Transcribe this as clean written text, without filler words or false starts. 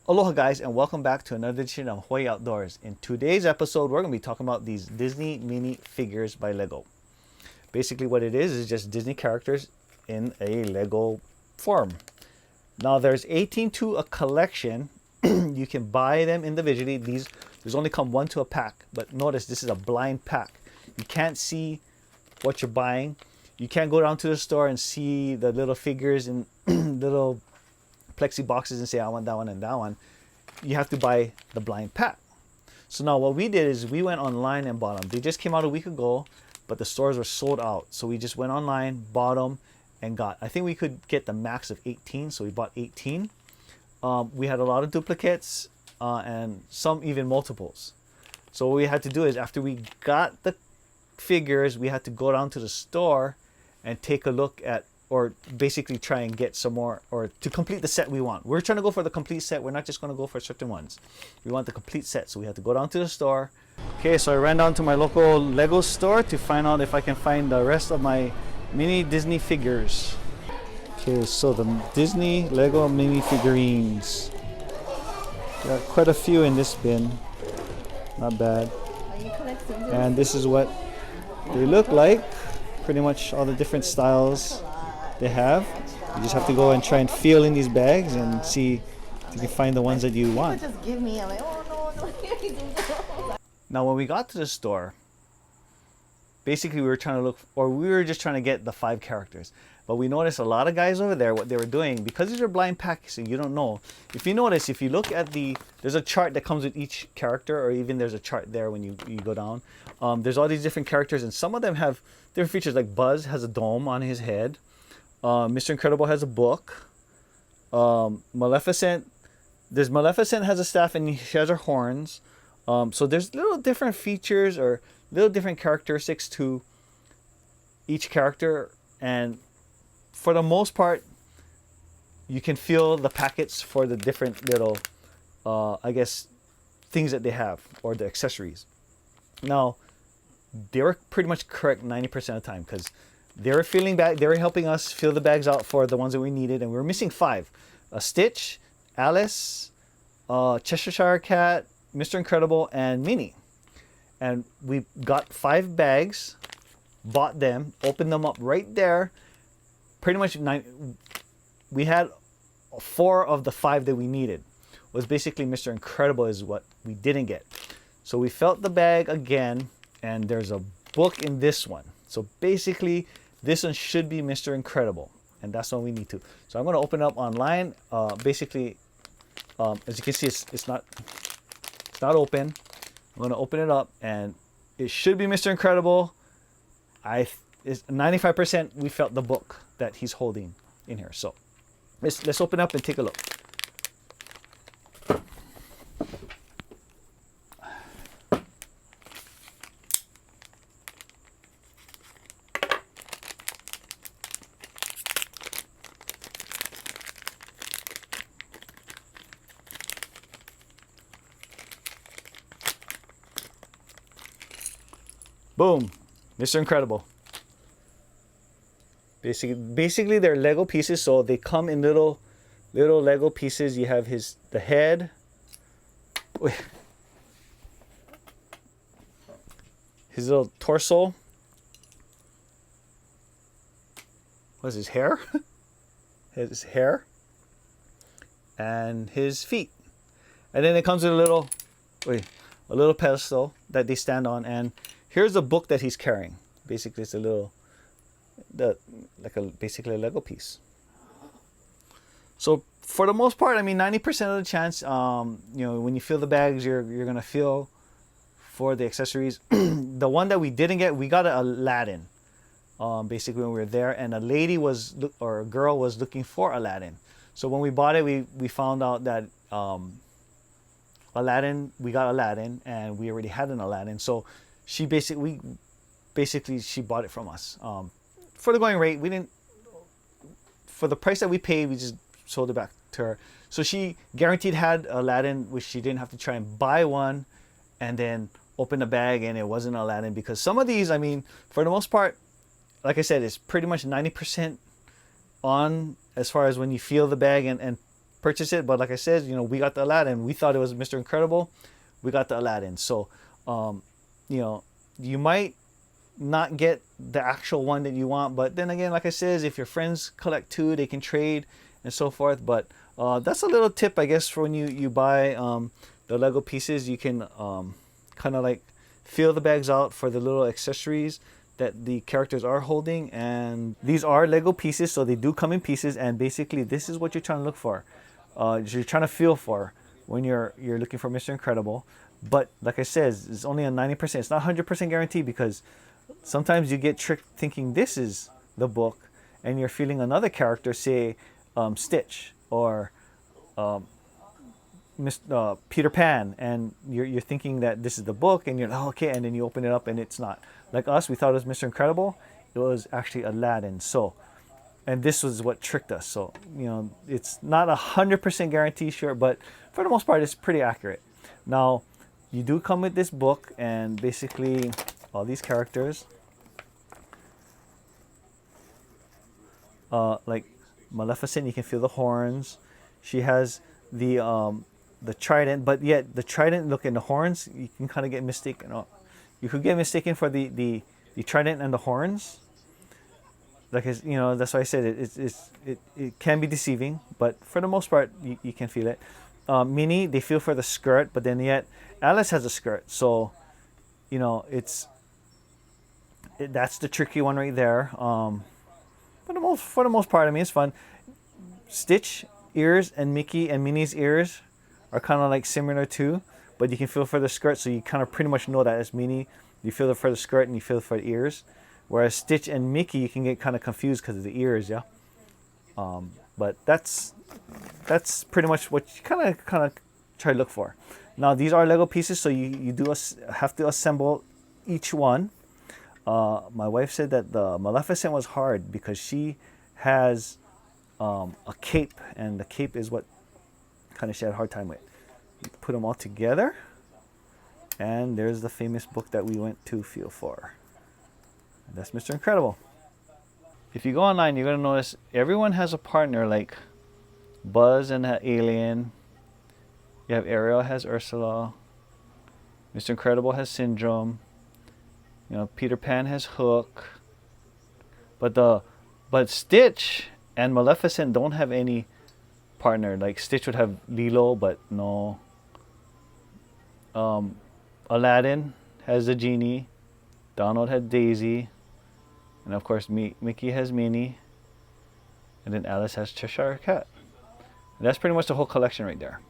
Aloha guys, and welcome back to another edition of Hawaii Outdoors. In today's episode, we're going to be talking about these Disney Minifigures by Lego. Basically what it is just Disney characters in a Lego form. Now there's 18 to a collection. You can buy them individually. There's only come one to a pack, but notice this is a blind pack. You can't see what you're buying. You can't go down to the store and see the little figures in little plexi boxes and say I want that one and that one. You have to buy the blind pack. So now what we did is we went online and bought them. They just came out a week ago, but the stores were sold out. So we just went online, bought them, and got, I think we could get the max of 18, so we bought 18. We had a lot of duplicates and some even multiples. So what we had to do is after we got the figures, we had to go down to the store and take a look at, or basically try and get some more, or to complete the set we want. We're trying to go for the complete set. We're not just going to go for certain ones. We want the complete set, so we had to go down to the store. Okay, so I ran down to my local Lego store to find out if I can find the rest of my mini Disney figures. Okay, so the Disney Lego mini figurines. Got quite a few in this bin. Not bad. And this is what they look like. Pretty much all the different styles they have. You just have to go and try and feel in these bags and see if you can find the ones that you want. Just give me. I'm like, oh no. Now when we got to the store, basically we were trying to look, or we were just trying to get the 5 characters. But we noticed a lot of guys over there, what they were doing, because these are blind packs and you don't know. If you notice, if you look at there's a chart that comes with each character, or even there's a chart there when you go down. There's all these different characters, and some of them have different features, like Buzz has a dome on his head. Mr. Incredible has a book. Maleficent has a staff and she has her horns. So there's little different features or little different characteristics to each character, and for the most part you can feel the packets for the different little I guess things that they have, or the accessories. Now they were pretty much correct 90% of the time, because they were helping us fill the bags out for the ones that we needed, and we were missing 5. Stitch, Alice, Cheshire Cat, Mr. Incredible, and Minnie. And we got 5 bags, bought them, opened them up right there. Pretty much we had 4 of the 5 that we needed. Was basically Mr. Incredible is what we didn't get. So we felt the bag again, and there's a book in this one. So basically this one should be Mr. Incredible, and that's what we need to. So I'm going to open it up online. Basically, as you can see, it's not open. I'm going to open it up, and it should be Mr. Incredible. It's 95% we felt the book that he's holding in here. So let's open up and take a look. Boom, Mr. Incredible. Basically they're Lego pieces, so they come in little Lego pieces. You have the head, his little torso. What's his hair? His hair, and his feet. And then it comes with a little pedestal that they stand on, and here's the book that he's carrying. Basically, it's basically a Lego piece. So for the most part, I mean, 90% of the chance, when you feel the bags, you're gonna feel for the accessories. The one that we didn't get, we got an Aladdin. Basically when we were there, and a girl was looking for Aladdin. So when we bought it, we found out that we got Aladdin, and we already had an Aladdin. So she basically bought it from us. For the going rate, for the price that we paid, we just sold it back to her. So she guaranteed had Aladdin, which she didn't have to try and buy one and then open the bag and it wasn't Aladdin, because some of these, I mean, for the most part, like I said, it's pretty much 90% on as far as when you feel the bag and purchase it. But like I said, you know, we got the Aladdin. We thought it was Mr. Incredible. We got the Aladdin. So, you know, you might not get the actual one that you want. But then again, like I said, if your friends collect two, they can trade and so forth. But that's a little tip, I guess, for when you buy the Lego pieces. You can kind of like feel the bags out for the little accessories that the characters are holding. And these are Lego pieces, so they do come in pieces. And basically, this is what you're trying to look for. You're trying to feel for when you're looking for Mr. Incredible. But like I said, it's only a 90%. It's not 100% guaranteed, because sometimes you get tricked thinking this is the book, and you're feeling another character, say Stitch or Peter Pan, and you're thinking that this is the book, and you're like, oh, okay, and then you open it up and it's not. Like us, we thought it was Mr. Incredible. It was actually Aladdin. So, and this was what tricked us. So, you know, it's not 100% guarantee sure, but for the most part, it's pretty accurate. Now, you do come with this book, and basically all these characters, like Maleficent, you can feel the horns. She has the trident, but yet the trident, look, in the horns, you can kind of get mistaken. You could get mistaken for the trident and the horns. Like, you know, that's why I said it can be deceiving, but for the most part, you can feel it. Minnie, they feel for the skirt, but then yet Alice has a skirt, so you know that's the tricky one right there. For the most part, I mean, it's fun. Stitch ears and Mickey and Minnie's ears are kind of like similar too, but you can feel for the skirt, so you kind of pretty much know that it's Minnie. You feel it for the skirt and you feel it for the ears. Whereas Stitch and Mickey, you can get kind of confused because of the ears, yeah. But that's pretty much what you kind of try to look for. Now, these are Lego pieces, so you do have to assemble each one. My wife said that the Maleficent was hard because she has a cape, and the cape is what kind of she had a hard time with. You put them all together, and there's the famous book that we went to feel for. And that's Mr. Incredible. If you go online, you're going to notice everyone has a partner, like Buzz and an alien. You have Ariel has Ursula. Mr. Incredible has Syndrome. You know, Peter Pan has Hook. But Stitch and Maleficent don't have any partner. Like Stitch would have Lilo, but no. Aladdin has the genie. Donald had Daisy. And of course, Mickey has Minnie. And then Alice has Cheshire Cat. And that's pretty much the whole collection right there.